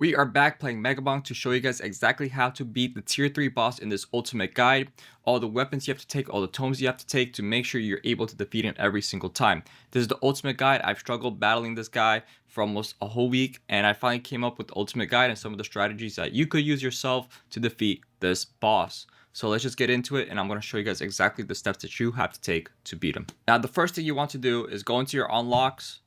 We are back playing Megabonk to show you guys exactly how to beat the tier 3 boss in this ultimate guide, all the weapons you have to take, all the tomes you have to take to make sure you're able to defeat him every single time. This is the ultimate guide. I've struggled battling this guy for almost a whole week, and I finally came up with the ultimate guide and some of the strategies that you could use yourself to defeat this boss. So let's just get into it, and I'm going to show you guys exactly the steps that you have to take to beat him. Now, the first thing you want to do is go into your unlocks,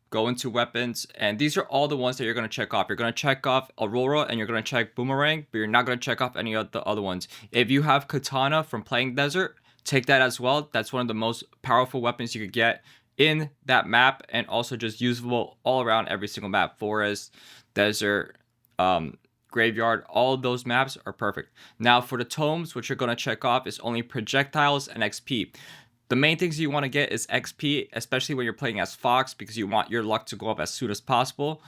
go into weapons, and these are all the ones that you're going to check off. You're going to check off Aurora and you're going to check Boomerang, but you're not going to check off any of the other ones. If you have Katana from playing Desert, take that as well. That's one of the most powerful weapons you could get in that map, and also just usable all around every single map. Forest, Desert, Graveyard, all of those maps are perfect. Now for the tomes, what you're going to check off is only projectiles and XP. The main things you want to get is XP, especially when you're playing as Fox, because you want your luck to go up as soon as possible.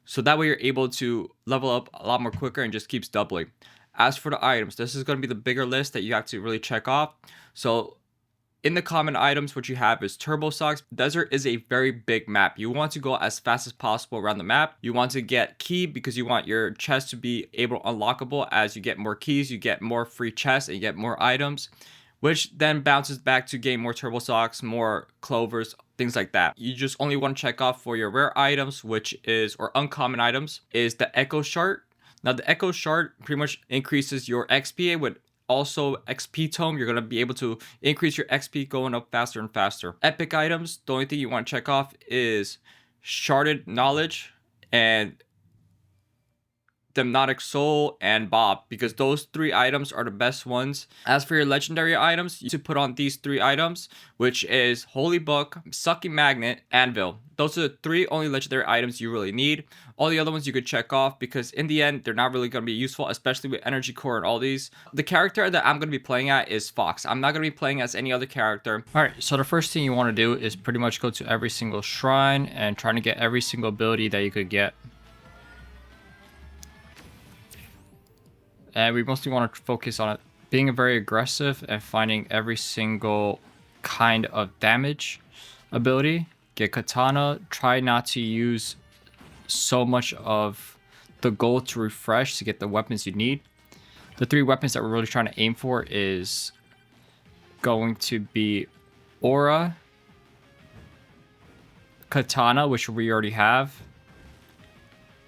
So that way you're able to level up a lot more quicker and just keeps doubling. As for the items, this is going to be the bigger list that you have to really check off. So in the common items, what you have is Turbo Socks. Desert is a very big map. You want to go as fast as possible around the map. You want to get key because you want your chest to be able unlockable. As you get more keys, you get more free chests and you get more items, which then bounces back to gain more Turbo Socks, more Clovers, things like that. You just only want to check off for your rare items, which is, or uncommon items, is the Echo Shard. Now the Echo Shard pretty much increases your XP with also XP Tome. You're going to be able to increase your XP going up faster and faster. Epic items, the only thing you want to check off is Sharded Knowledge and Hypnotic Soul and Bob, because those three items are the best ones. As for your legendary items, you should put on these three items, which is Holy Book, Sucking Magnet, Anvil. Those are the three only legendary items you really need. All the other ones you could check off because in the end, they're not really going to be useful, especially with Energy Core and all these. The character that I'm going to be playing at is Fox. I'm not going to be playing as any other character. All right, so the first thing you want to do is pretty much go to every single shrine and trying to get every single ability that you could get. And we mostly want to focus on it being very aggressive and finding every single kind of damage ability. Get Katana. Try not to use so much of the gold to refresh to get the weapons you need. The three weapons that we're really trying to aim for is going to be Aura, Katana, which we already have,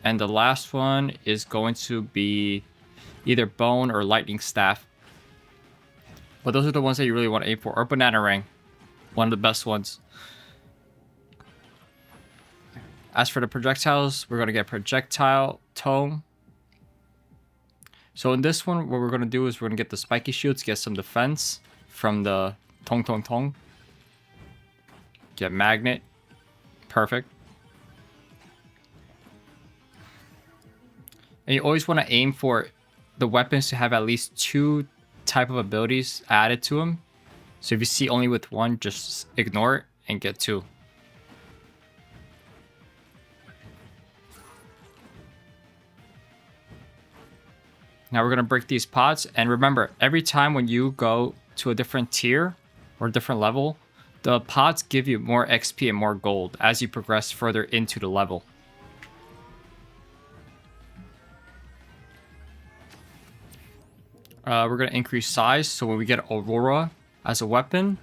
and the last one is going to be either Bone or Lightning Staff. But those are the ones that you really want to aim for. Or Banana Ring. One of the best ones. As for the projectiles, we're going to get Projectile Tome. So in this one, what we're going to do is we're going to get the Spiky Shields, get some defense from the Tong Tong Tong. Get Magnet. Perfect. And you always want to aim for the weapons to have at least two type of abilities added to them. So if you see only with one, just ignore it and get two. Now we're going to break these pots. And remember, every time when you go to a different tier or different level, the pots give you more XP and more gold as you progress further into the level. We're going to increase size, so when we get Aurora as a weapon,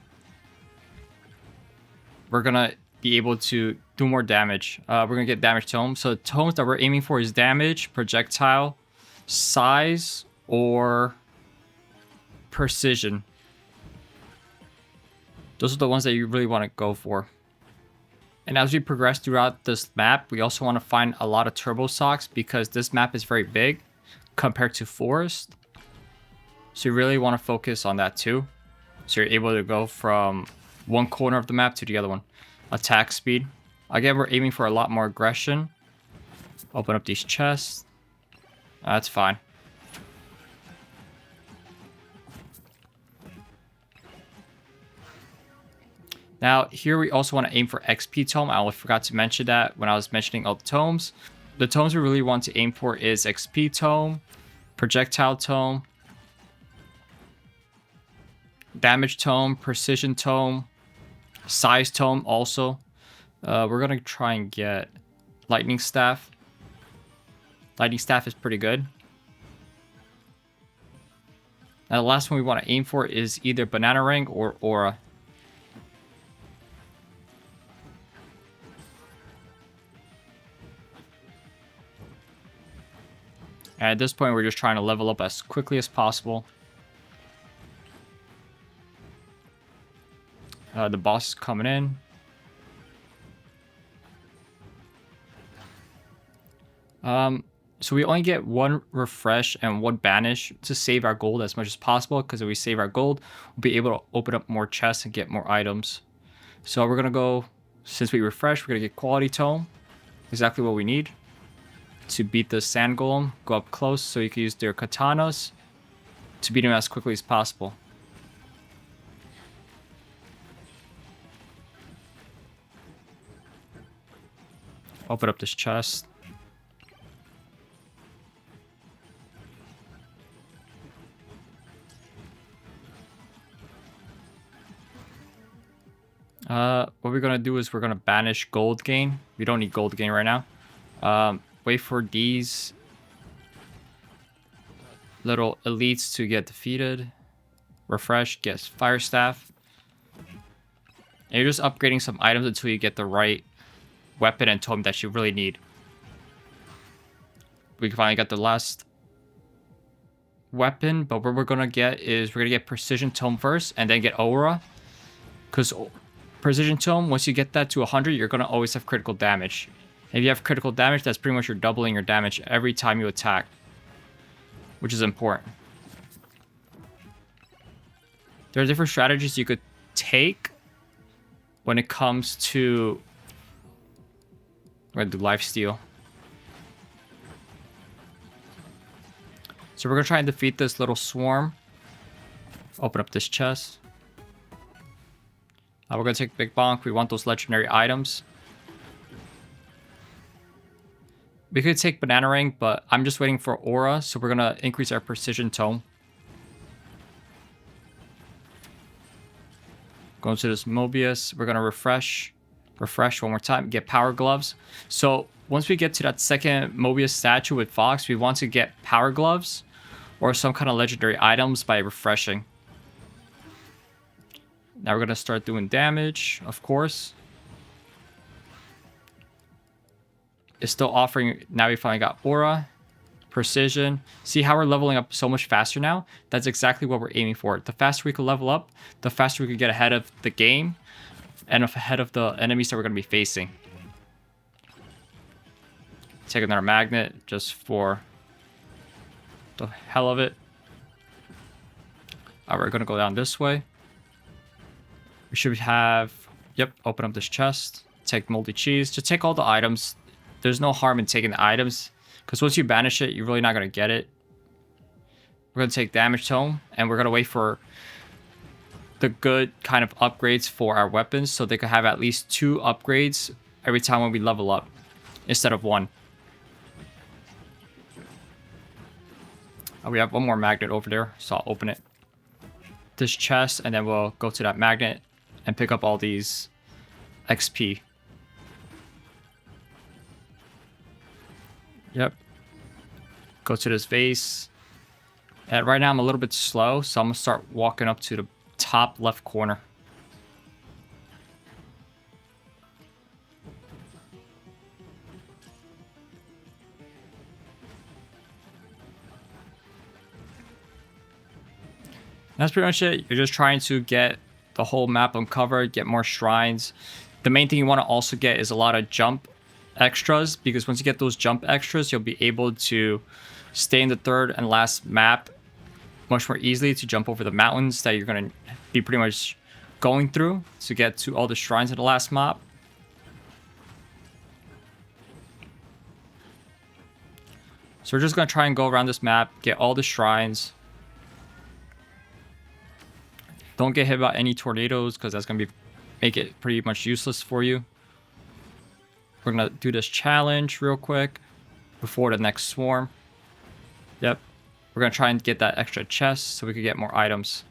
we're going to be able to do more damage. We're going to get damage tome. So the tomes that we're aiming for is damage, projectile, size, or precision. Those are the ones that you really want to go for. And as we progress throughout this map, we also want to find a lot of Turbo Socks because this map is very big compared to Forest. So you really want to focus on that too. So you're able to go from one corner of the map to the other one. Attack speed. Again, we're aiming for a lot more aggression. Open up these chests. That's fine. Now, here we also want to aim for XP Tome. I forgot to mention that when I was mentioning all the tomes. The tomes we really want to aim for is XP Tome, Projectile Tome, Damage Tome, Precision Tome, Size Tome also. We're going to try and get Lightning Staff. Lightning Staff is pretty good. Now the last one we want to aim for is either Banana Ring or Aura. And at this point, we're just trying to level up as quickly as possible. The boss is coming in. So we only get one refresh and one banish to save our gold as much as possible, because if we save our gold, we'll be able to open up more chests and get more items. So we're going to go, since we refresh, we're going to get Quality Tome. Exactly what we need to beat the Sand Golem. Go up close so you can use their katanas to beat him as quickly as possible. Open up this chest. What we're gonna do is we're gonna banish gold gain. We don't need gold gain right now. Wait for these little elites to get defeated. Refresh, get Fire Staff. And you're just upgrading some items until you get the right weapon and tome that you really need. We finally got the last weapon, but what we're gonna get is we're gonna get Precision Tome first and then get Aura. Because Precision Tome, once you get that to 100, you're gonna always have critical damage. If you have critical damage, that's pretty much you're doubling your damage every time you attack, which is important. There are different strategies you could take when it comes to... We're gonna do lifesteal. So we're gonna try and defeat this little swarm. Open up this chest. We're gonna take Big Bonk. We want those legendary items. We could take Banana Ring, but I'm just waiting for Aura, so we're gonna increase our Precision Tome. Go to this Mobius. We're gonna refresh one more time, get Power Gloves. So once we get to that second Mobius statue with Fox, we want to get Power Gloves or some kind of legendary items by refreshing. Now we're gonna start doing damage, of course. It's still offering, now we finally got Aura, Precision. See how we're leveling up so much faster now? That's exactly what we're aiming for. The faster we can level up, the faster we can get ahead of the game and ahead of the enemies that we're gonna be facing. Take another magnet just for the hell of it. Alright, we're gonna go down this way. We should have, yep, open up this chest. Take moldy cheese. Just take all the items. There's no harm in taking the items, because once you banish it, you're really not going to get it. We're going to take Damage Tome, and we're going to wait for the good kind of upgrades for our weapons, so they could have at least 2 upgrades every time when we level up, instead of 1. We have one more magnet over there, so I'll open it. This chest, and then we'll go to that magnet and pick up all these XP. Yep. Go to this vase. And right now I'm a little bit slow, so I'm going to start walking up to the top left corner. That's pretty much it. You're just trying to get the whole map uncovered, get more shrines. The main thing you want to also get is a lot of jump extras, because once you get those jump extras, you'll be able to stay in the third and last map much more easily to jump over the mountains that you're going to be pretty much going through to get to all the shrines in the last map. So we're just going to try and go around this map, get all the shrines. Don't get hit by any tornadoes, because that's going to make it pretty much useless for you. We're going to do this challenge real quick before the next swarm. Yep. We're going to try and get that extra chest so we can get more items.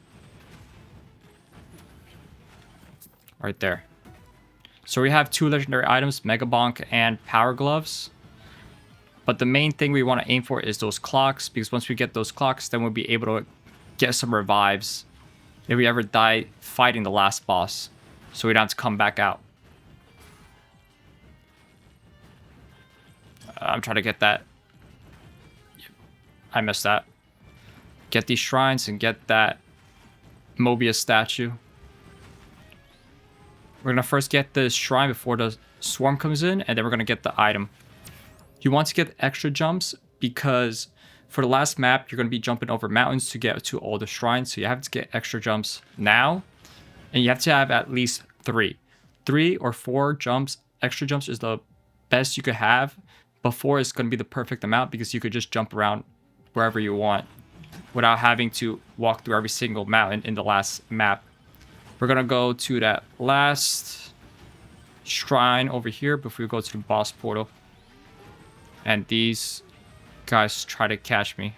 Right there. So we have 2 legendary items, Megabonk and Power Gloves. But the main thing we want to aim for is those clocks, because once we get those clocks, then we'll be able to get some revives if we ever die fighting the last boss, so we don't have to come back out. I'm trying to get that. I missed that. Get these shrines and get that Mobius statue. We're going to first get the shrine before the swarm comes in, and then we're going to get the item. You want to get extra jumps because for the last map, you're going to be jumping over mountains to get to all the shrines. So you have to get extra jumps now, and you have to have at least 3. 3 or 4 jumps, extra jumps is the best you could have. Before is going to be the perfect amount because you could just jump around wherever you want without having to walk through every single mountain in the last map. We're going to go to that last shrine over here before we go to the boss portal. And these guys try to catch me.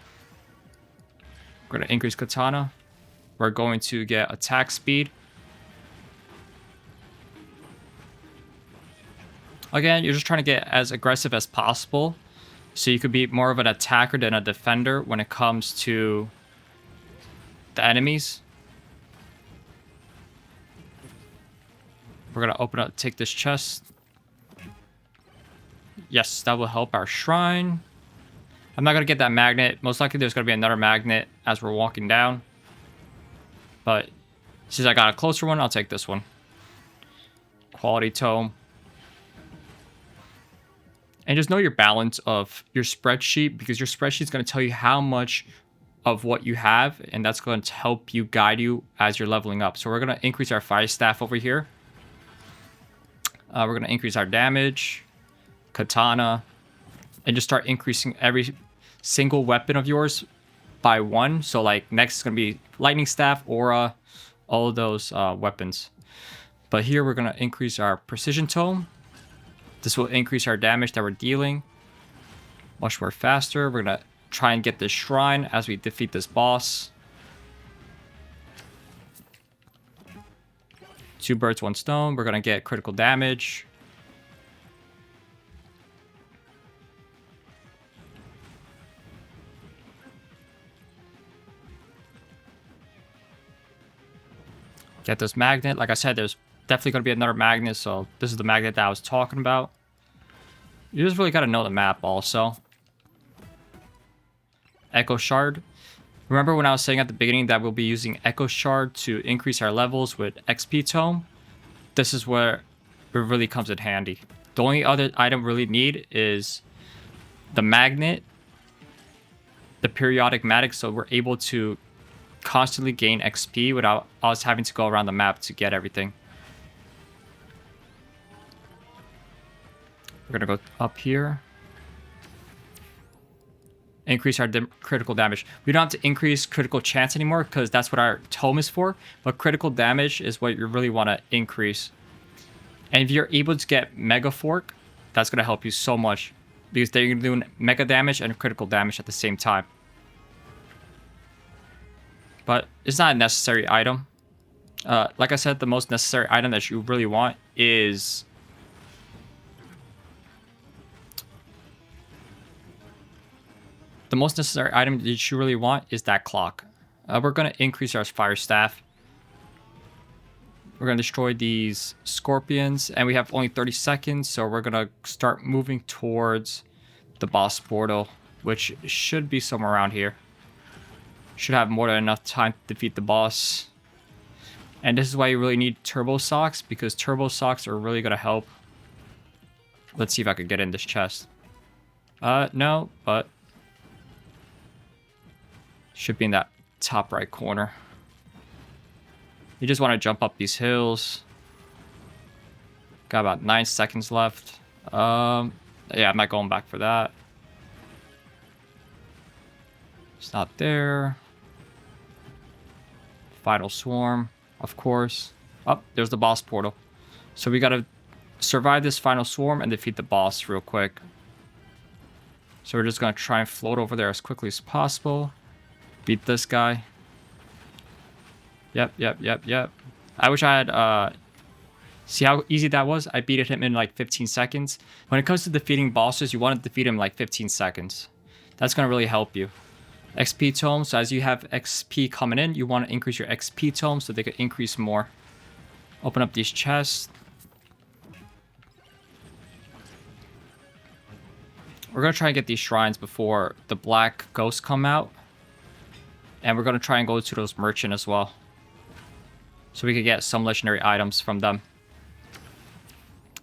We're going to increase katana. We're going to get attack speed. Again, you're just trying to get as aggressive as possible, so you could be more of an attacker than a defender when it comes to the enemies. We're going to open up, take this chest. Yes, that will help our shrine. I'm not going to get that magnet. Most likely there's going to be another magnet as we're walking down. But since I got a closer one, I'll take this one. Quality tome. And just know your balance of your spreadsheet, because your spreadsheet is going to tell you how much of what you have, and that's going to help you guide you as you're leveling up. So we're going to increase our fire staff over here. We're going to increase our damage, katana, and just start increasing every single weapon of yours by 1. So like next is going to be lightning staff, aura, all of those weapons. But here we're going to increase our precision tome. This will increase our damage that we're dealing much more faster. We're going to try and get this shrine as we defeat this boss. 2 birds, 1 stone. We're going to get critical damage. Get this magnet. Like I said, there's definitely going to be another magnet, so this is the magnet that I was talking about. You just really got to know the map also. Echo Shard. Remember when I was saying at the beginning that we'll be using Echo Shard to increase our levels with XP Tome? This is where it really comes in handy. The only other item we really need is the magnet, the periodic magnet, so we're able to constantly gain XP without us having to go around the map to get everything. We're going to go up here. Increase our critical damage. We don't have to increase critical chance anymore because that's what our tome is for. But critical damage is what you really want to increase. And if you're able to get Mega Fork, that's going to help you so much. Because they're doing mega damage and critical damage at the same time. But it's not a necessary item. Like I said, the most necessary item that you really want is... The most necessary item that you really want is that clock. We're going to increase our fire staff. We're going to destroy these scorpions. And we have only 30 seconds. So we're going to start moving towards the boss portal, which should be somewhere around here. Should have more than enough time to defeat the boss. And this is why you really need turbo socks, because turbo socks are really going to help. Let's see if I could get in this chest. No, but... should be in that top right corner. You just want to jump up these hills. Got about 9 seconds left. Yeah, I'm not going back for that. It's not there. Final swarm, of course. Oh, there's the boss portal. So we got to survive this final swarm and defeat the boss real quick. So we're just going to try and float over there as quickly as possible. Beat this guy. Yep. I wish I had See how easy that was? I beat him in like 15 seconds. When it comes to defeating bosses, you want to defeat him in like 15 seconds. That's going to really help you. XP tomes, so as you have XP coming in, you want to increase your XP tomes so they could increase more. Open up these chests. We're going to try and get these shrines before the black ghosts come out. And we're going to try and go to those merchant as well. So we could get some legendary items from them.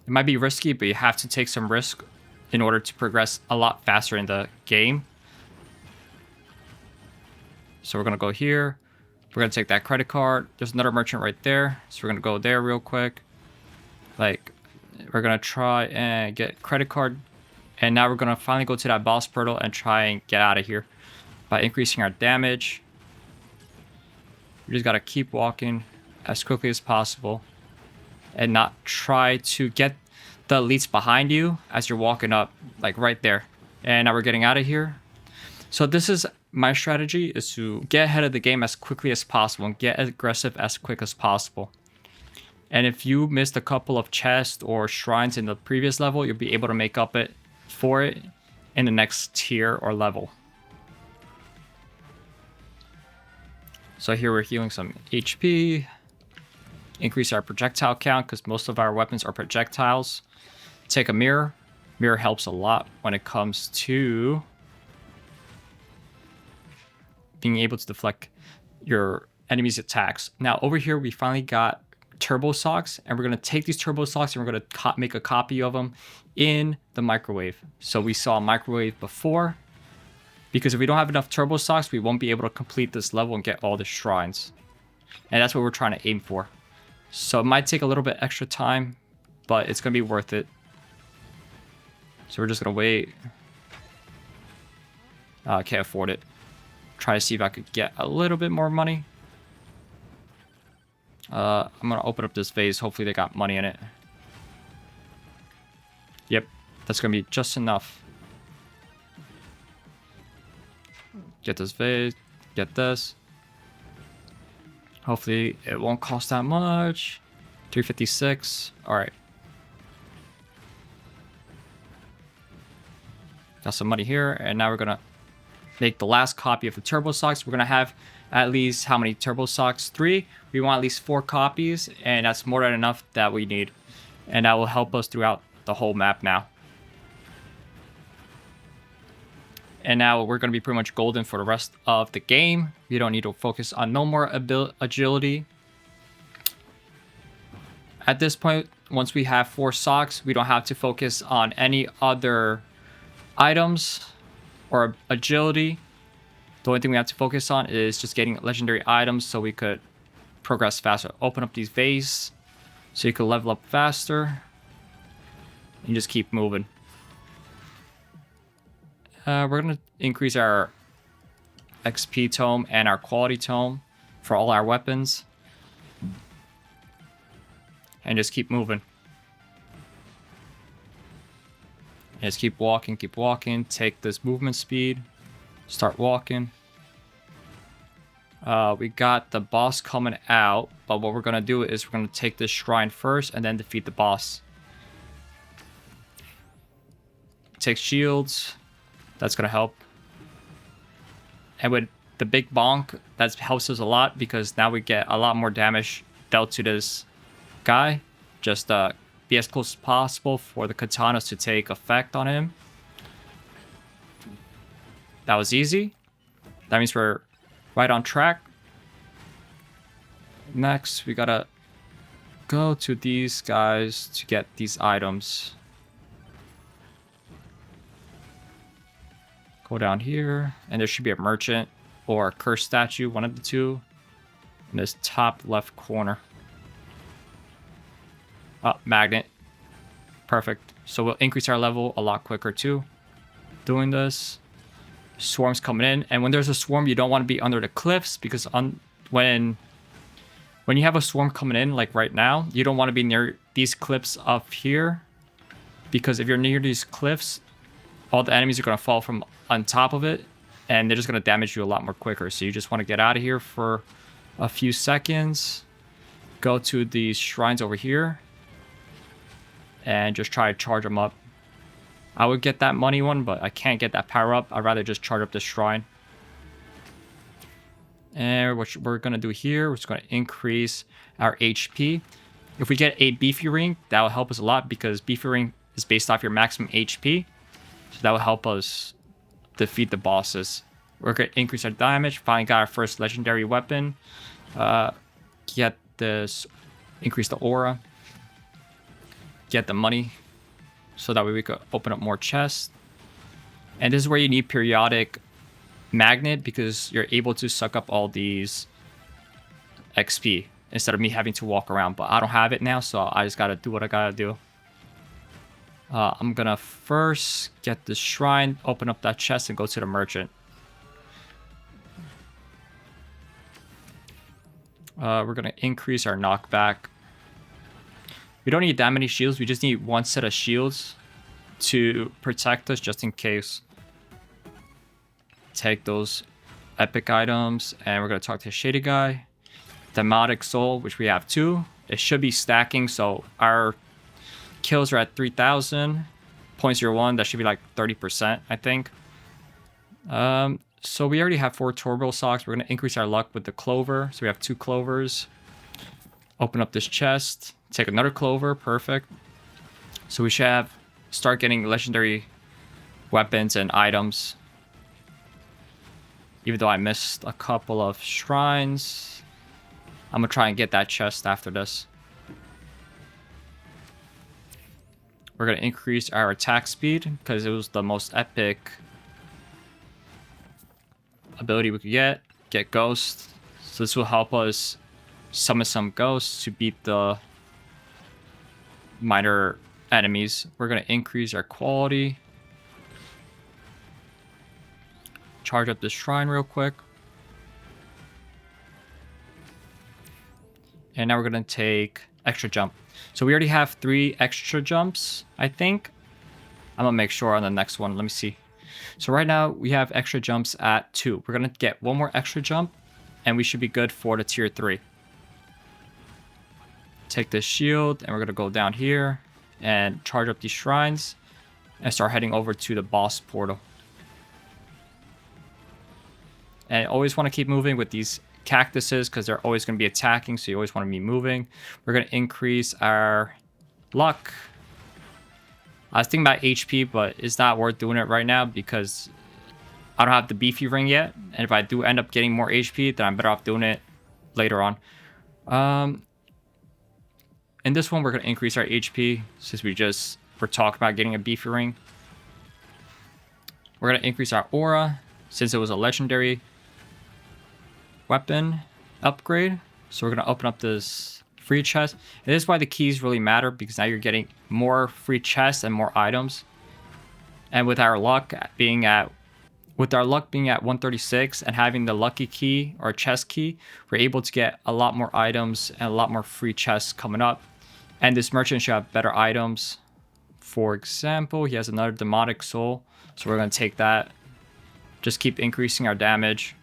It might be risky, but you have to take some risk in order to progress a lot faster in the game. So we're going to go here. We're going to take that credit card. There's another merchant right there. So we're going to go there real quick. Like, we're going to try and get credit card. And now we're going to finally go to that boss portal and try and get out of here by increasing our damage. You just got to keep walking as quickly as possible and not try to get the elites behind you as you're walking up, like right there. And now we're getting out of here. So this is my strategy, is to get ahead of the game as quickly as possible and get aggressive as quick as possible. And if you missed a couple of chests or shrines in the previous level, you'll be able to make up for it in the next tier or level. So here we're healing some HP. Increase our projectile count because most of our weapons are projectiles. Take a mirror. Mirror helps a lot when it comes to being able to deflect your enemy's attacks. Now over here we finally got turbo socks, and we're going to take these turbo socks and we're going to make a copy of them in the microwave. So we saw a microwave before, because if we don't have enough turbo socks, we won't be able to complete this level and get all the shrines. And that's what we're trying to aim for. So it might take a little bit extra time, but it's going to be worth it. So we're just going to wait. I can't afford it. Try to see if I could get a little bit more money. I'm going to open up this vase. Hopefully they got money in it. Yep, that's going to be just enough. Get this vase. Get this. Hopefully it won't cost that much. 356. All right. Got some money here, and now we're gonna make the last copy of the turbo socks. We're gonna have at least how many turbo socks? 3. We want at least 4 copies, and that's more than enough that we need, and that will help us throughout the whole map now. And now we're going to be pretty much golden for the rest of the game. We don't need to focus on no more agility. At this point, once we have 4 socks, we don't have to focus on any other items or agility. The only thing we have to focus on is just getting legendary items so we could progress faster. Open up these vases so you can level up faster. And just keep moving. We're going to increase our XP tome and our quality tome for all our weapons. And just keep moving. And just keep walking, keep walking. Take this movement speed. Start walking. We got the boss coming out. But what we're going to do is we're going to take this shrine first and then defeat the boss. Take shields. That's going to help. And with the big bonk, that helps us a lot because now we get a lot more damage dealt to this guy. Just be as close as possible for the katanas to take effect on him. That was easy. That means we're right on track. Next, we gotta go to these guys to get these items. Go down here, and there should be a merchant or a cursed statue, one of the two, in this top left corner. Oh, magnet. Perfect. So we'll increase our level a lot quicker too. Doing this. Swarms coming in, and when there's a swarm, you don't want to be under the cliffs because when you have a swarm coming in, like right now, you don't want to be near these cliffs up here because if you're near these cliffs, all the enemies are going to fall from on top of it, and they're just going to damage you a lot more quicker. So you just want to get out of here for a few seconds. Go to these shrines over here. and just try to charge them up. I would get that money one, but I can't get that power up. I'd rather just charge up this shrine. And what we're going to do here, we're just going to increase our HP. If we get a beefy ring, that will help us a lot because beefy ring is based off your maximum HP. So that will help us defeat the bosses. We're going to increase our damage. Finally got our first legendary weapon. Get this, increase the aura. Get the money. So that way we could open up more chests. And this is where you need periodic magnet because you're able to suck up all these XP instead of me having to walk around. But I don't have it now, so I just gotta do what I gotta do. I'm gonna first get the shrine, open up that chest, and go to the merchant. We're gonna increase our knockback. We don't need that many shields. We just need one set of shields to protect us just in case. Take those epic items, and we're gonna talk to Shady Guy. Demotic Soul, which we have 2. It should be stacking, so our kills are at 3,000.01. That should be like 30%, I think. So we already have 4 turbo socks. We're gonna increase our luck with the clover. So we have 2 clovers. Open up this chest. Take another clover. Perfect. So we should start getting legendary weapons and items. Even though I missed a couple of shrines, I'm gonna try and get that chest after this. We're gonna increase our attack speed because it was the most epic ability we could get. Get Ghost. So this will help us summon some ghosts to beat the minor enemies. We're gonna increase our quality. Charge up this shrine real quick. And now we're going to take extra jump. So we already have 3 extra jumps, I think. I'm going to make sure on the next one. Let me see. So right now we have extra jumps at 2. We're going to get 1 more extra jump and we should be good for the tier 3. Take this shield and we're going to go down here and charge up these shrines and start heading over to the boss portal. And always want to keep moving with these cactuses because they're always going to be attacking, so you always want to be moving. We're going to increase our luck. I was thinking about HP, but it's not worth doing it right now because I don't have the beefy ring yet. And if I do end up getting more HP, then I'm better off doing it later on. In this one, we're going to increase our HP since we're talking about getting a beefy ring. We're going to increase our aura since it was a legendary weapon upgrade. So we're going to open up this free chest. And this is why the keys really matter because now you're getting more free chests and more items. And with our luck being at 136 and having the lucky key or chest key, we're able to get a lot more items and a lot more free chests coming up. And this merchant should have better items. For example, he has another Demotic Soul. So we're going to take that. Just keep increasing our damage.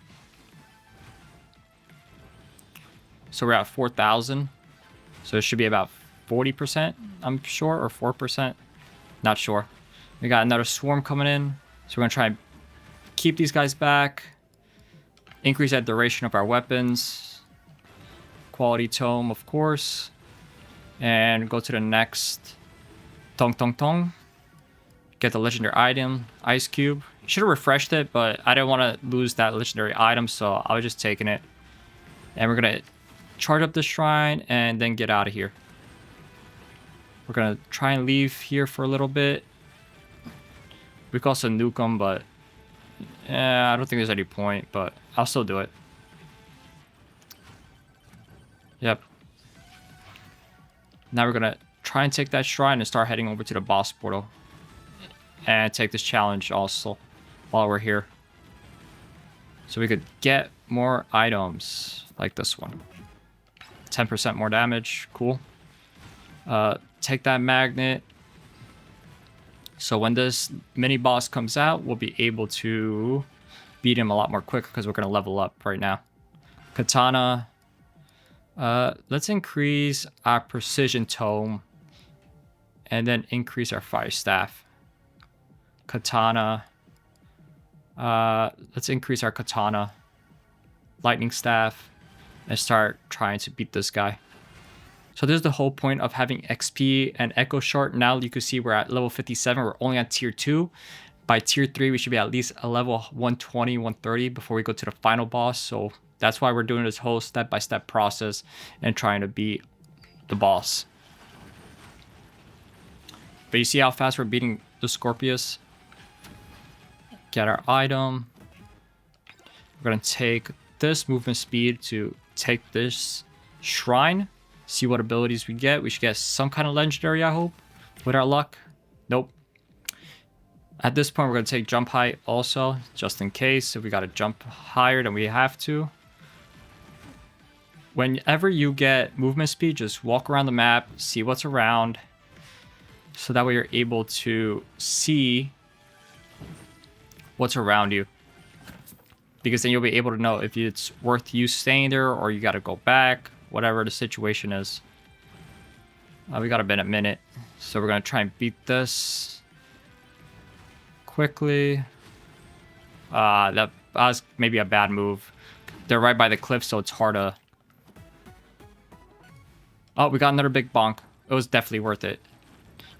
So we're at 4,000. So it should be about 40%, I'm sure, or 4%. Not sure. We got another swarm coming in. So we're going to try and keep these guys back. Increase that duration of our weapons. Quality tome, of course. And go to the next. Tong Tong Tong. Get the legendary item, Ice Cube. Should have refreshed it, but I didn't want to lose that legendary item, so I was just taking it. And we're going to charge up the shrine and then get out of here. We're going to try and leave here for a little bit. We could also nuke them, but I don't think there's any point, but I'll still do it. Yep. Now we're going to try and take that shrine and start heading over to the boss portal. And take this challenge also while we're here. So we could get more items like this one. 10% more damage. Cool. Take that magnet. So when this mini boss comes out, we'll be able to beat him a lot more quick because we're going to level up right now. Katana. Let's increase our precision tome. and then increase our fire staff. Katana. Let's increase our katana. Lightning staff. And start trying to beat this guy. So this is the whole point of having XP and Echo Shard. Now you can see we're at level 57. We're only on tier 2. By tier 3, we should be at least a level 120, 130 before we go to the final boss. So that's why we're doing this whole step-by-step process and trying to beat the boss. But you see how fast we're beating the Scorpius? Get our item. We're going to take this movement speed to take this shrine. See what abilities we get. We should get some kind of legendary, I hope. With our luck. Nope. At this point, we're going to take jump height also, just in case. If we got to jump higher than we have to. Whenever you get movement speed, just walk around the map, see what's around. So that way you're able to see what's around you. Because then you'll be able to know if it's worth you staying there or you got to go back, whatever the situation is. We got a minute. So we're going to try and beat this quickly. That was maybe a bad move. They're right by the cliff, so it's hard to... Oh, we got another big bonk. It was definitely worth it.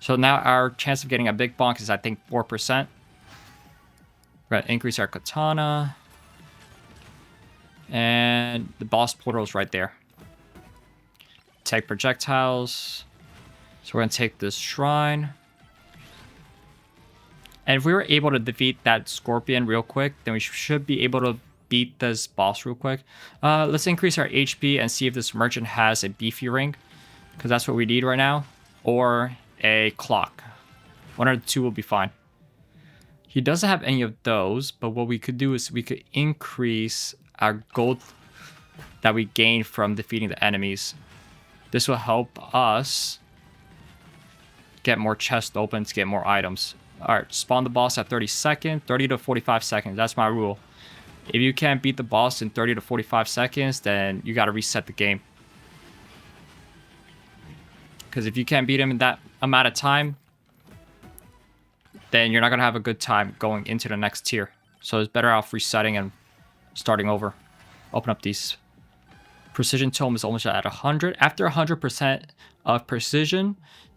So now our chance of getting a big bonk is, I think, 4%. We're going to increase our katana. And the boss portal is right there. Take projectiles. So we're going to take this shrine. And if we were able to defeat that scorpion real quick, then we should be able to beat this boss real quick. Let's increase our HP and see if this merchant has a beefy ring. Because that's what we need right now. Or a clock. One or two will be fine. He doesn't have any of those, but what we could do is we could increase our gold that we gain from defeating the enemies. This will help us get more chests open to get more items. Alright, spawn the boss at 30 seconds, 30 to 45 seconds. That's my rule. If you can't beat the boss in 30 to 45 seconds, then you got to reset the game. Because if you can't beat him in that amount of time, then you're not going to have a good time going into the next tier. So it's better off resetting and starting over. Open up these. Precision tome is almost at 100. After 100% of precision,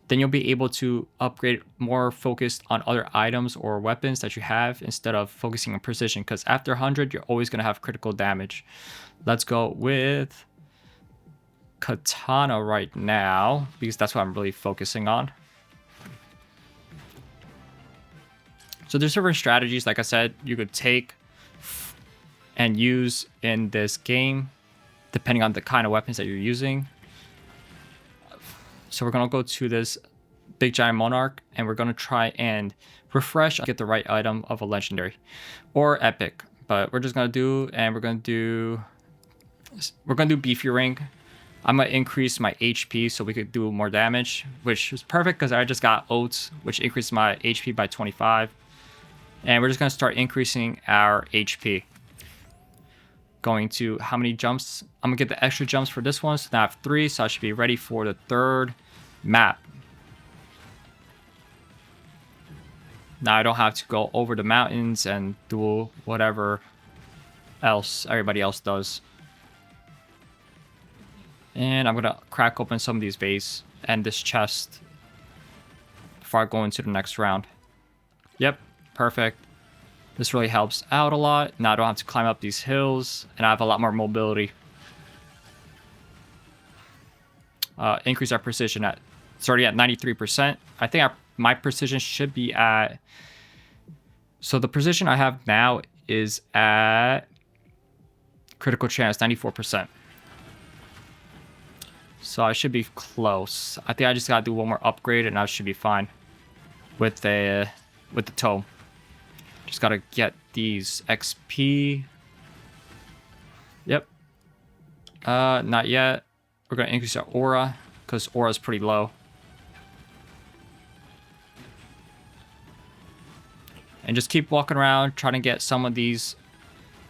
then you'll be able to upgrade more focused on other items or weapons that you have instead of focusing on precision. Because after 100, you're always going to have critical damage. Let's go with katana right now, because that's what I'm really focusing on. So there's different strategies, like I said, you could take and use in this game, depending on the kind of weapons that you're using. So we're going to go to this big giant monarch, and we're going to try and refresh, get the right item of a legendary or epic. But we're just going to do, and we're going to do beefy ring. I'm going to increase my HP so we could do more damage, which is perfect because I just got oats, which increased my HP by 25. And we're just going to start increasing our HP. Going to how many jumps? I'm going to get the extra jumps for this one. So now I have 3, so I should be ready for the 3rd map. Now I don't have to go over the mountains and do whatever else everybody else does. And I'm going to crack open some of these vase and this chest before I go into the next round. Yep, perfect. This really helps out a lot. Now I don't have to climb up these hills, and I have a lot more mobility. Increase our precision it's already at 93%. I think my precision should be at... So the precision I have now is at critical chance, 94%. So I should be close. I think I just gotta do one more upgrade and I should be fine with the tome. Just gotta get these XP. Yep. Not yet. We're gonna increase our aura because aura is pretty low. And just keep walking around trying to get some of these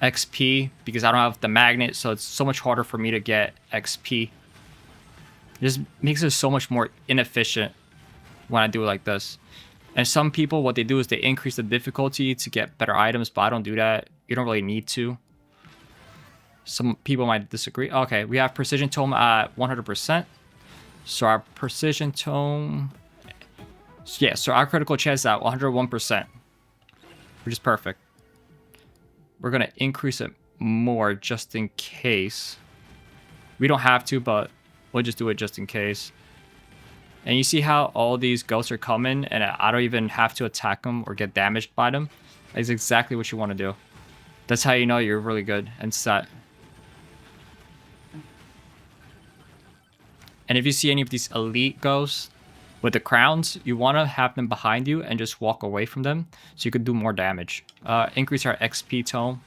XP because I don't have the magnet, so it's so much harder for me to get XP. It just makes it so much more inefficient when I do it like this. And some people, what they do is they increase the difficulty to get better items, but I don't do that. You don't really need to. Some people might disagree. Okay, we have Precision Tome at 100%. So our Precision Tome... Yeah, so our critical chance is at 101%. Which is perfect. We're going to increase it more just in case. We don't have to, but we'll just do it just in case. And you see how all these ghosts are coming and I don't even have to attack them or get damaged by them? That's exactly what you want to do. That's how you know you're really good and set. And if you see any of these elite ghosts with the crowns, you want to have them behind you and just walk away from them so you can do more damage. Increase our XP tome.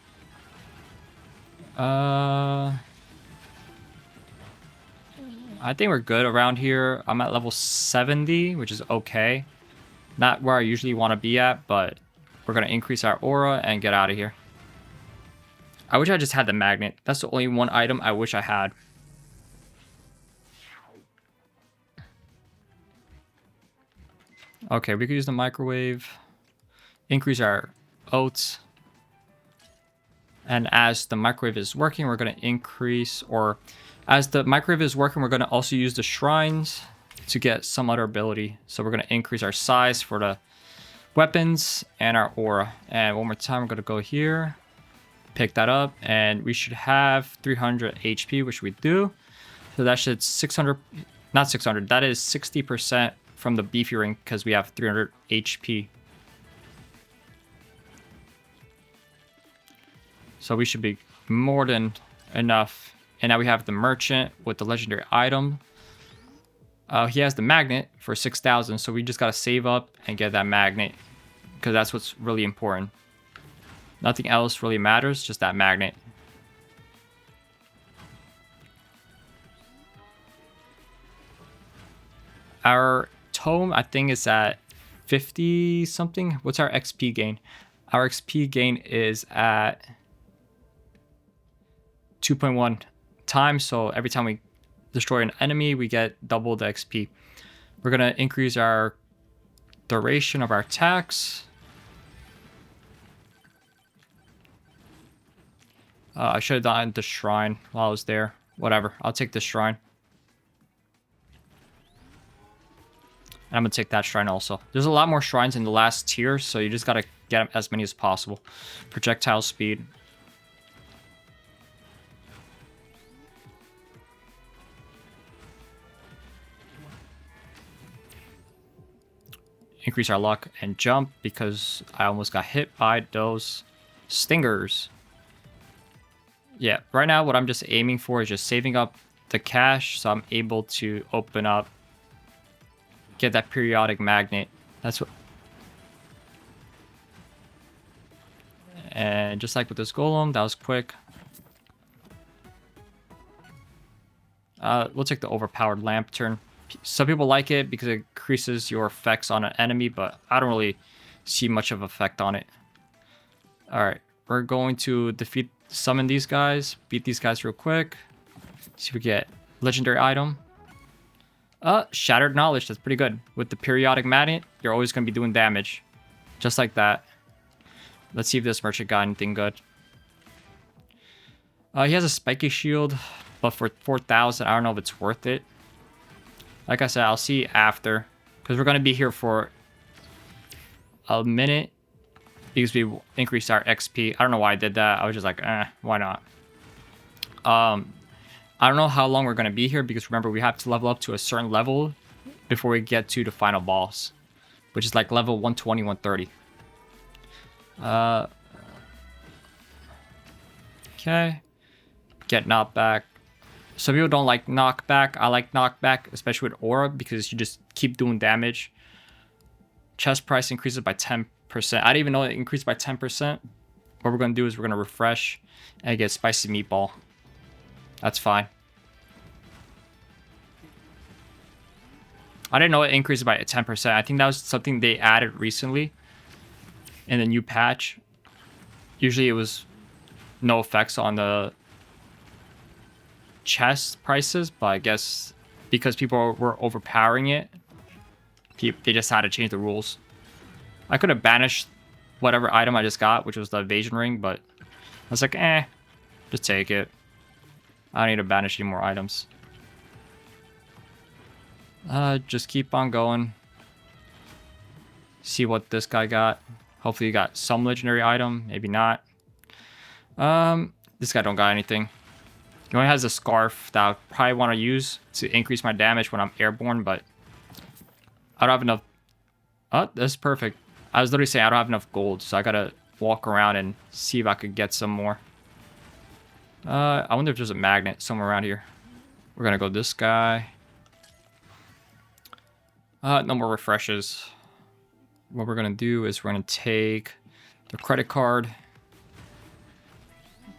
I think we're good around here. I'm at level 70, which is okay. Not where I usually want to be at, but we're going to increase our aura and get out of here. I wish I just had the magnet. That's the only one item I wish I had. Okay, we could use the microwave. Increase our oats. And as the microwave is working, we're going to increase, or as the microwave is working, we're going to also use the shrines to get some other ability. So we're going to increase our size for the weapons and our aura. And one more time, we're going to go here, pick that up, and we should have 300 HP, which we do. So that should 600, not 600, that is 60% from the beefy ring because we have 300 HP. So we should be more than enough. And now we have the merchant with the legendary item. He has the magnet for 6,000. So we just got to save up and get that magnet. Because that's what's really important. Nothing else really matters. Just that magnet. Our tome, I think, is at 50 something. What's our XP gain? Our XP gain is at 2.1 times, so every time we destroy an enemy, we get double the XP. We're going to increase our duration of our attacks. I should have done the shrine while I was there. Whatever, I'll take the shrine. And I'm going to take that shrine also. There's a lot more shrines in the last tier, so you just got to get as many as possible. Projectile speed. Increase our luck and jump because I almost got hit by those stingers. Yeah, right now what I'm just aiming for is just saving up the cash so I'm able to open up, get that periodic magnet. That's what. And just like with this golem, that was quick. We'll take the overpowered lamp turn. Some people like it because it increases your effects on an enemy, but I don't really see much of effect on it. Alright, we're going to summon these guys, beat these guys real quick. See if we get legendary item. Shattered knowledge, that's pretty good. With the periodic magnet, you're always going to be doing damage. Just like that. Let's see if this merchant got anything good. He has a spiky shield, but for 4,000, I don't know if it's worth it. Like I said, I'll see after. Because we're going to be here for a minute. Because we increased our XP. I don't know why I did that. I was just like, why not? I don't know how long we're going to be here. Because remember, we have to level up to a certain level before we get to the final boss. Which is like level 120, 130. Okay. Get knocked back. Some people don't like knockback. I like knockback, especially with aura, because you just keep doing damage. Chest price increases by 10%. I didn't even know it increased by 10%. What we're going to do is we're going to refresh and get spicy meatball. That's fine. I didn't know it increased by 10%. I think that was something they added recently in the new patch. Usually it was no effects on the chest prices, but I guess because people were overpowering it, They just had to change the rules. I could have banished whatever item I just got, which was the evasion ring, but I was like, just take it. I don't need to banish any more items. Just keep on going. See what this guy got. Hopefully he got some legendary item, maybe not. This guy don't got anything. He only has a scarf that I probably want to use to increase my damage when I'm airborne, but I don't have enough. Oh, that's perfect. I was literally saying I don't have enough gold, so I gotta walk around and see if I could get some more. I wonder if there's a magnet somewhere around here. We're gonna go this guy. No more refreshes. What we're gonna do is we're gonna take the credit card.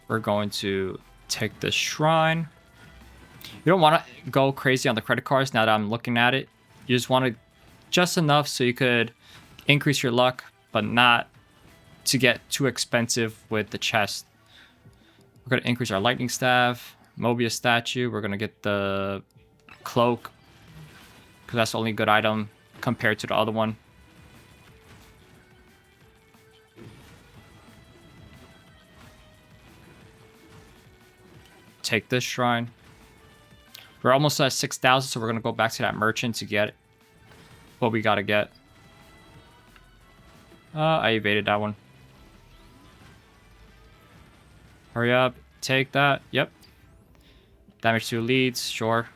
We're going to take this shrine. You don't want to go crazy on the credit cards now that I'm looking at it. You just want to just enough so you could increase your luck, but not to get too expensive with the chest. We're going to increase our lightning staff, Mobius statue. We're going to get the cloak because that's the only good item compared to the other one. Take this shrine. We're almost at 6,000, so we're gonna go back to that merchant to get what we gotta get. I evaded that one. Hurry up, take that. Yep. Damage to leads, sure.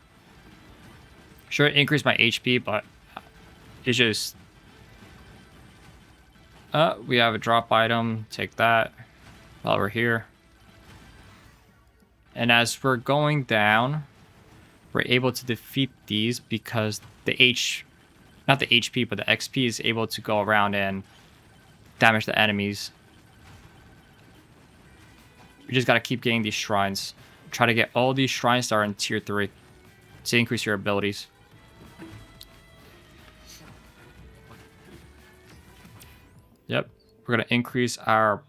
Sure, it increased my HP, but it's just. We have a drop item. Take that while we're here. And as we're going down, we're able to defeat these because not the HP, but the XP is able to go around and damage the enemies. We just got to keep getting these shrines. Try to get all these shrines that are in tier 3 to increase your abilities. Yep, we're going to increase our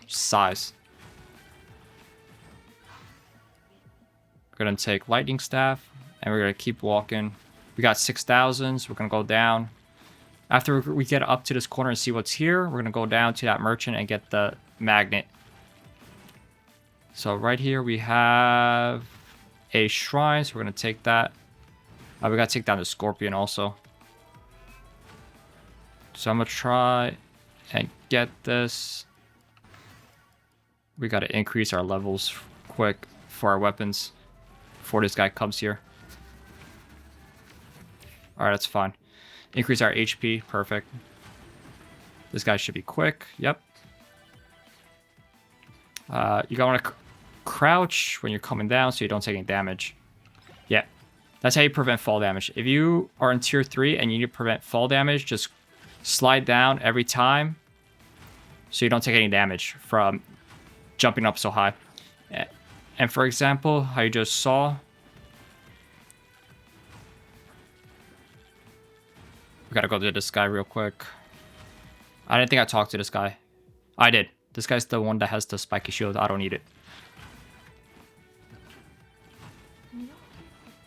size. We're going to take lightning staff and we're going to keep walking. We got 6,000, so we're going to go down. After we get up to this corner and see what's here, we're going to go down to that merchant and get the magnet. So right here we have a shrine, so we're going to take that. We got to take down the scorpion also. So I'm going to try and get this. We got to increase our levels quick for our weapons before this guy comes here. Alright, that's fine. Increase our HP. Perfect. This guy should be quick. Yep. You gotta want to crouch when you're coming down so you don't take any damage. Yeah. That's how you prevent fall damage. If you are in tier 3 and you need to prevent fall damage, just slide down every time so you don't take any damage from jumping up so high. And for example, how you just saw, we gotta go to this guy real quick. I didn't think I talked to this guy. I did. This guy's the one that has the spiky shield. I don't need it.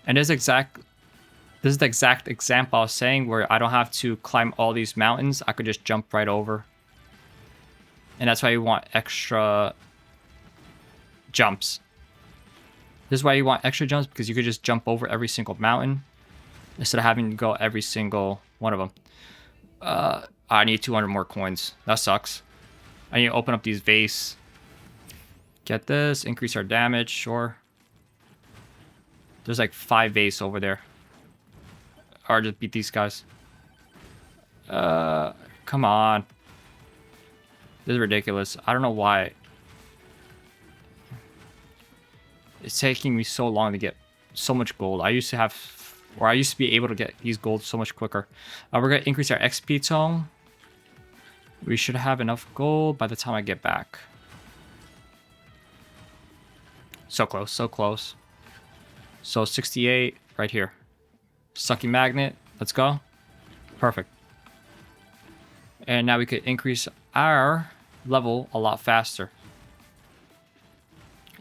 And this is the exact example I was saying where I don't have to climb all these mountains. I could just jump right over. And that's why you want extra jumps. This is why you want extra jumps, because you could just jump over every single mountain instead of having to go every single one of them. I need 200 more coins. That sucks. I need to open up these vase. Get this. Increase our damage. Sure. There's like 5 vase over there. Or just beat these guys. Come on. This is ridiculous. I don't know why. It's taking me so long to get so much gold. I used to be able to get these gold so much quicker. We're going to increase our XP tone. We should have enough gold by the time I get back. So close, so close. So 68 right here. Sucky magnet. Let's go. Perfect. And now we could increase our level a lot faster.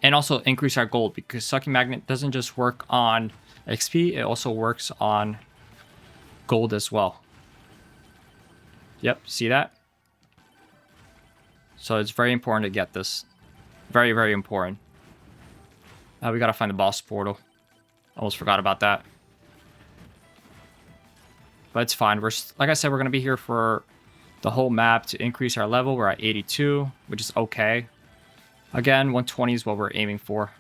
And also increase our gold, because Sucking Magnet doesn't just work on XP, it also works on gold as well. Yep, see that? So it's very important to get this. Very, very important. We gotta find the boss portal. Almost forgot about that. But it's fine. Like I said, we're gonna be here for the whole map to increase our level. We're at 82, which is okay. Again, 120 is what we're aiming for.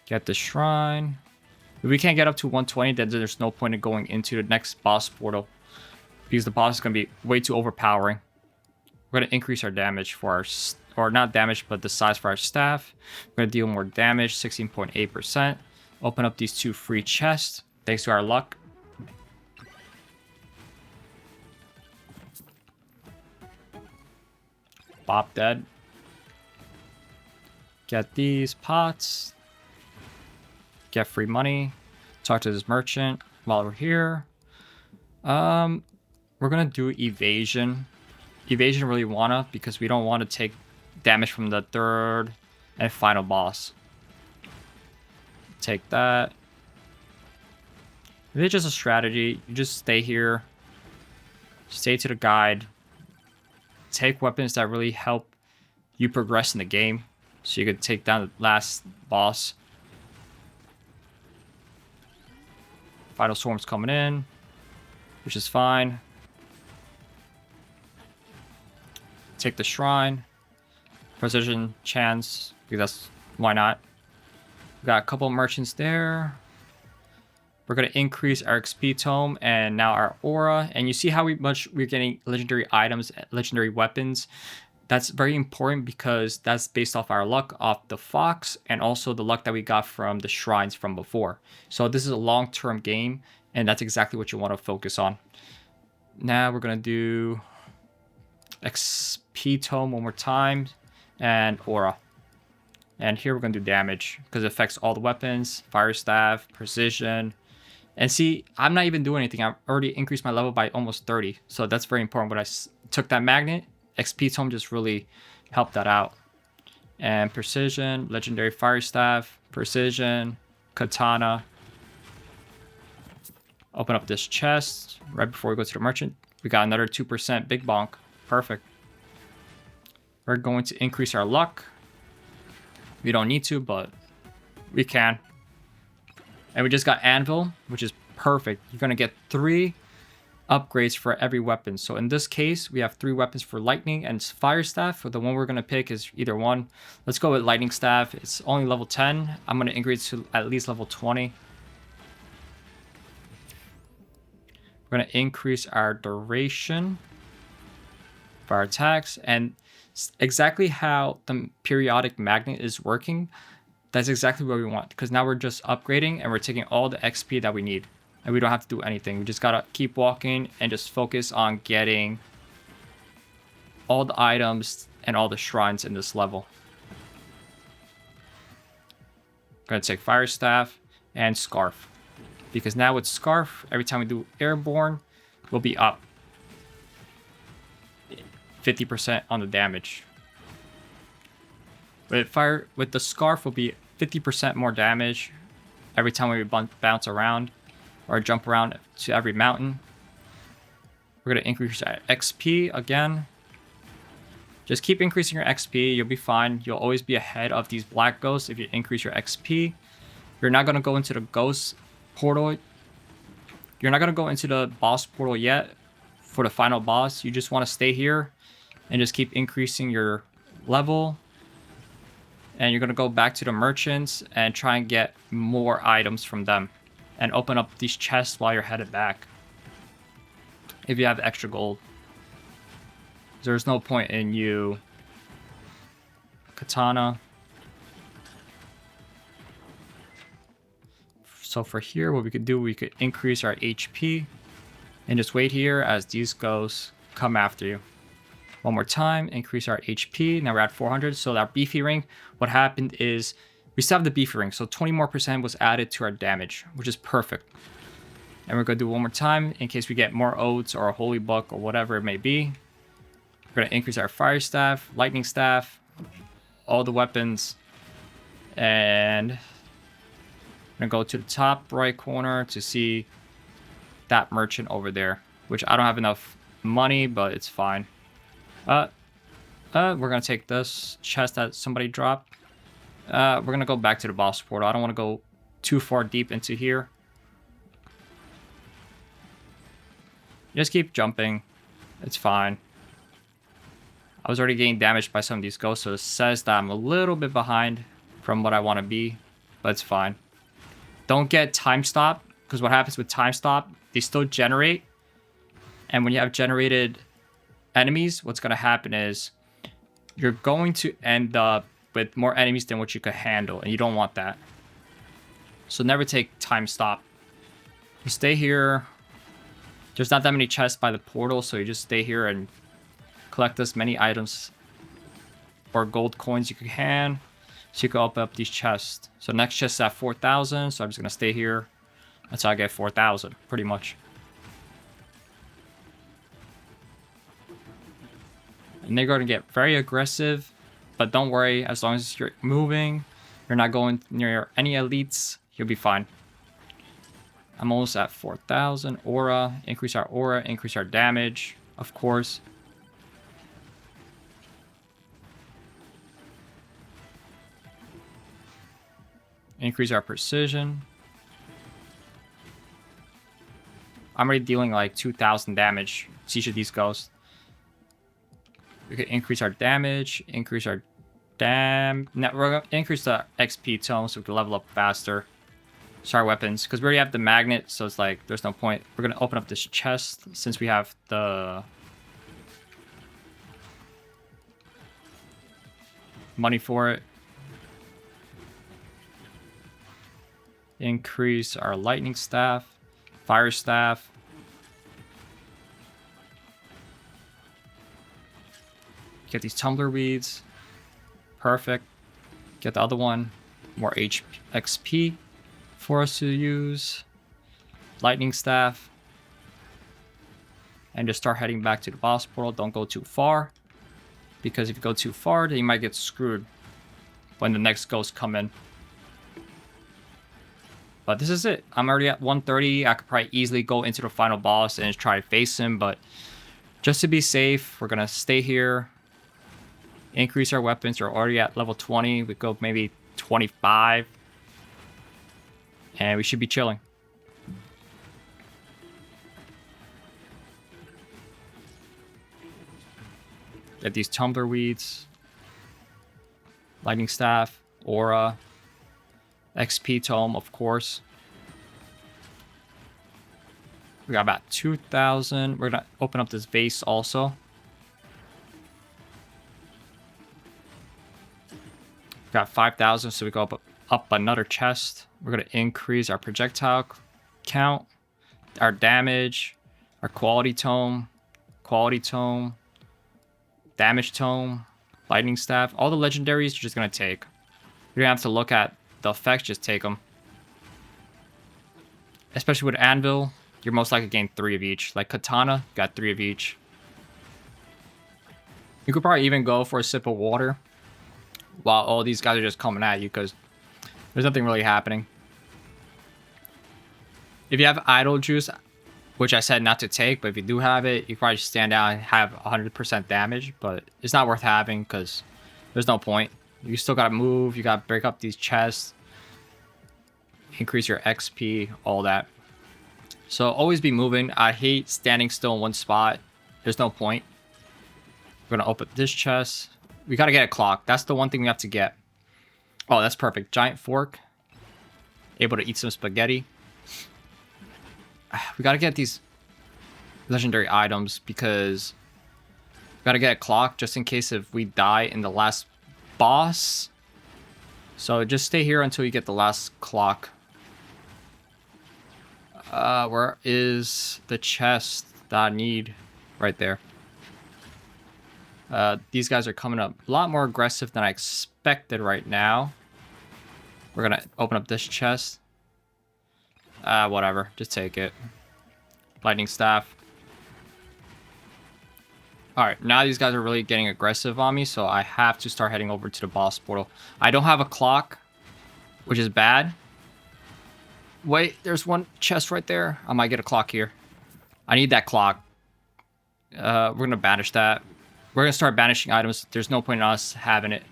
Get the shrine. If we can't get up to 120, then there's no point in going into the next boss portal, because the boss is going to be way too overpowering. We're going to increase our damage for our, or not damage, but the size for our staff. We're going to deal more damage, 16.8%. Open up these 2 free chests, thanks to our luck. Bop dead. Get these pots. Get free money. Talk to this merchant while we're here. We're gonna do evasion. Evasion really wanna, because we don't want to take damage from the 3rd and final boss. Take that. If it's just a strategy, you just stay here. Stay to the guide. Take weapons that really help you progress in the game, so you could take down the last boss. Final Storm's coming in, which is fine. Take the shrine. Precision chance, because that's, why not? We got a couple merchants there. We're going to increase our XP tome and now our aura. And you see how much we're getting legendary items, legendary weapons. That's very important because that's based off our luck off the fox and also the luck that we got from the shrines from before. So this is a long-term game, and that's exactly what you want to focus on. Now we're going to do XP tome one more time and aura. And here we're going to do damage because it affects all the weapons, fire staff, precision. And see, I'm not even doing anything. I've already increased my level by almost 30. So that's very important. When I took that magnet, XP tome just really helped that out. And precision, legendary fire staff, precision, katana. Open up this chest right before we go to the merchant. We got another 2% big bonk. Perfect. We're going to increase our luck. We don't need to, but we can. And we just got anvil, which is perfect. You're going to get 3 upgrades for every weapon. So in this case, we have 3 weapons for lightning and fire staff. For the one we're going to pick is either one. Let's go with lightning staff. It's only level 10. I'm going to increase to at least level 20. We're going to increase our duration for our attacks. And exactly how the periodic magnet is working, that's exactly what we want, because now we're just upgrading and we're taking all the XP that we need and we don't have to do anything. We just gotta keep walking and just focus on getting all the items and all the shrines in this level. I'm gonna take fire staff and scarf, because now with scarf, every time we do airborne, we'll be up 50% on the damage. With the scarf will be 50% more damage every time we bounce around or jump around to every mountain. We're going to increase our XP again. Just keep increasing your XP. You'll be fine. You'll always be ahead of these black ghosts if you increase your XP. You're not going to go into the ghost portal. You're not going to go into the boss portal yet for the final boss. You just want to stay here and just keep increasing your level. And you're going to go back to the merchants and try and get more items from them. And open up these chests while you're headed back, if you have extra gold. There's no point in you... Katana. So for here, what we could do, we could increase our HP. And just wait here as these ghosts come after you. One more time, increase our HP. Now we're at 400. So that beefy ring, what happened is we still have the beefy ring. So 20% more was added to our damage, which is perfect. And we're going to do one more time in case we get more oats or a holy book or whatever it may be. We're going to increase our fire staff, lightning staff, all the weapons. And I'm going to go to the top right corner to see that merchant over there, which I don't have enough money, but it's fine. We're gonna take this chest that somebody dropped. We're gonna go back to the boss portal. I don't want to go too far deep into here. Just keep jumping. It's fine. I was already getting damaged by some of these ghosts, so it says that I'm a little bit behind from what I want to be, but it's fine. Don't get time stop, because what happens with time stop, they still generate. And when you have generated enemies, what's going to happen is you're going to end up with more enemies than what you could handle, and you don't want that. So never take time stop. You stay here. There's not that many chests by the portal, so you just stay here and collect as many items or gold coins you can, so you can open up these chests. So next chest is at 4,000, so I'm just going to stay here until I get 4,000, pretty much. And they're going to get very aggressive, but don't worry, as long as you're moving, you're not going near any elites, you'll be fine. I'm almost at 4,000. Aura, increase our damage, of course. Increase our precision. I'm already dealing like 2,000 damage to each of these ghosts. We can increase our damage, increase our increase the XP tone so we can level up faster. Start weapons, because we already have the magnet, so it's like there's no point. We're gonna open up this chest since we have the money for it. Increase our lightning staff, fire staff. Get these tumbler weeds. Perfect. Get the other one. More XP for us to use. Lightning staff. And just start heading back to the boss portal. Don't go too far, because if you go too far, then you might get screwed when the next ghosts come in. But this is it. I'm already at 130. I could probably easily go into the final boss and try to face him. But just to be safe, we're going to stay here. Increase our weapons. We're already at level 20. We go maybe 25. And we should be chilling. Get these tumbler weeds. Lightning staff. Aura. XP tome, of course. We got about 2,000. We're gonna open up this vase also. Got 5,000, so we go up another chest. We're gonna increase our projectile count, our damage, our quality tome, damage tome, lightning staff. All the legendaries you're just gonna take. You don't have to look at the effects, just take them. Especially with Anvil, you're most likely getting 3 of each. Like Katana, got 3 of each. You could probably even go for a sip of water while all these guys are just coming at you, because there's nothing really happening. If you have idle juice, which I said not to take, but if you do have it, you can probably stand out and have 100% damage, but it's not worth having because there's no point. You still gotta move, you gotta break up these chests, increase your XP, all that. So always be moving. I hate standing still in one spot. There's no point. We're gonna open this chest. We gotta get a clock. That's the one thing we have to get. Oh, that's perfect. Giant fork. Able to eat some spaghetti. We gotta get these legendary items because we gotta get a clock just in case if we die in the last boss. So just stay here until you get the last clock. Where is the chest that I need? Right there. These guys are coming up a lot more aggressive than I expected right now. We're gonna open up this chest. Whatever, just take it. Lightning staff. Alright, now these guys are really getting aggressive on me, so I have to start heading over to the boss portal. I don't have a clock, which is bad. Wait, there's one chest right there. I might get a clock here. I need that clock. We're gonna banish that. We're gonna start banishing items. There's no point in us having it.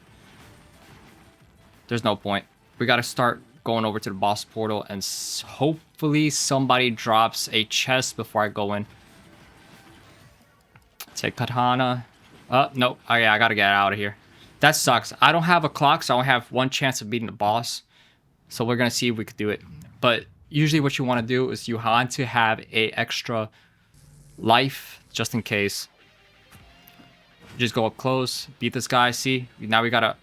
There's no point. We gotta start going over to the boss portal and hopefully somebody drops a chest before I go in. Take katana. Nope. Oh yeah, I gotta get out of here. That sucks. I don't have a clock, so I only have one chance of beating the boss. So we're gonna see if we could do it. But usually what you want to do is you want to have a extra life just in case. Just go up close, beat this guy. See, now we gotta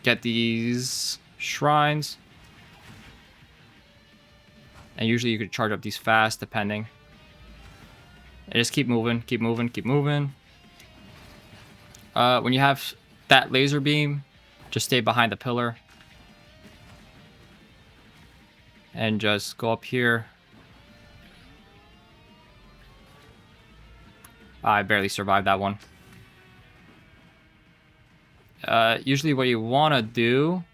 get these shrines. And usually you could charge up these fast depending. And just keep moving, keep moving, keep moving. When you have that laser beam, just stay behind the pillar. And just go up here. I barely survived that one. Usually what you want to do,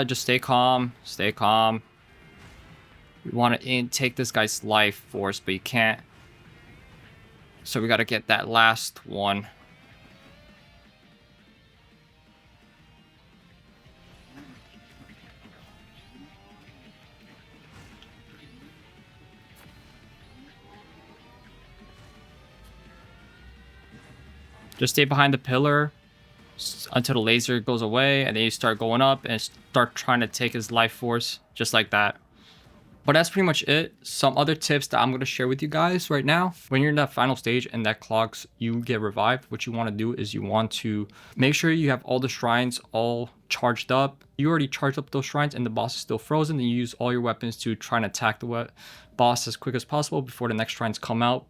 just stay calm, stay calm. We want to take this guy's life force, but you can't. So we got to get that last one. Just stay behind the pillar until the laser goes away, and then you start going up and start trying to take his life force, just like that. But that's pretty much it. Some other tips that I'm going to share with you guys right now. When you're in that final stage and that clogs, you get revived. What you want to do is you want to make sure you have all the shrines all charged up. You already charged up those shrines and the boss is still frozen. Then you use all your weapons to try and attack the boss as quick as possible before the next shrines come out.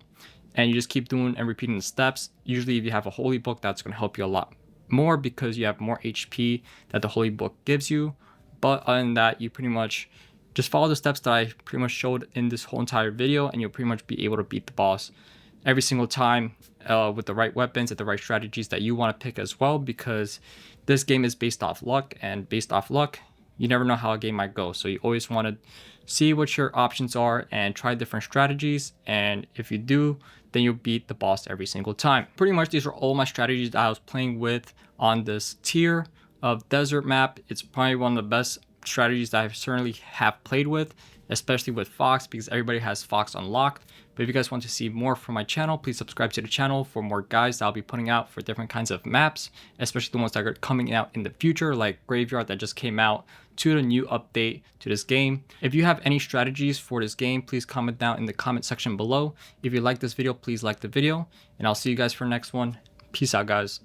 And you just keep doing and repeating the steps. Usually if you have a holy book, that's going to help you a lot more because you have more HP that the holy book gives you. But other than that, you pretty much just follow the steps that I pretty much showed in this whole entire video, and you'll pretty much be able to beat the boss every single time with the right weapons and the right strategies that you want to pick as well, because this game is based off luck, and based off luck, you never know how a game might go. So you always want to see what your options are and try different strategies. And if you do, then you'll beat the boss every single time. Pretty much these are all my strategies that I was playing with on this tier of desert map. It's probably one of the best strategies that I certainly have played with, especially with Fox, because everybody has Fox unlocked. But if you guys want to see more from my channel, please subscribe to the channel for more guides that I'll be putting out for different kinds of maps, especially the ones that are coming out in the future, like Graveyard that just came out to the new update to this game. If you have any strategies for this game, please comment down in the comment section below. If you like this video, please like the video, and I'll see you guys for the next one. Peace out, guys.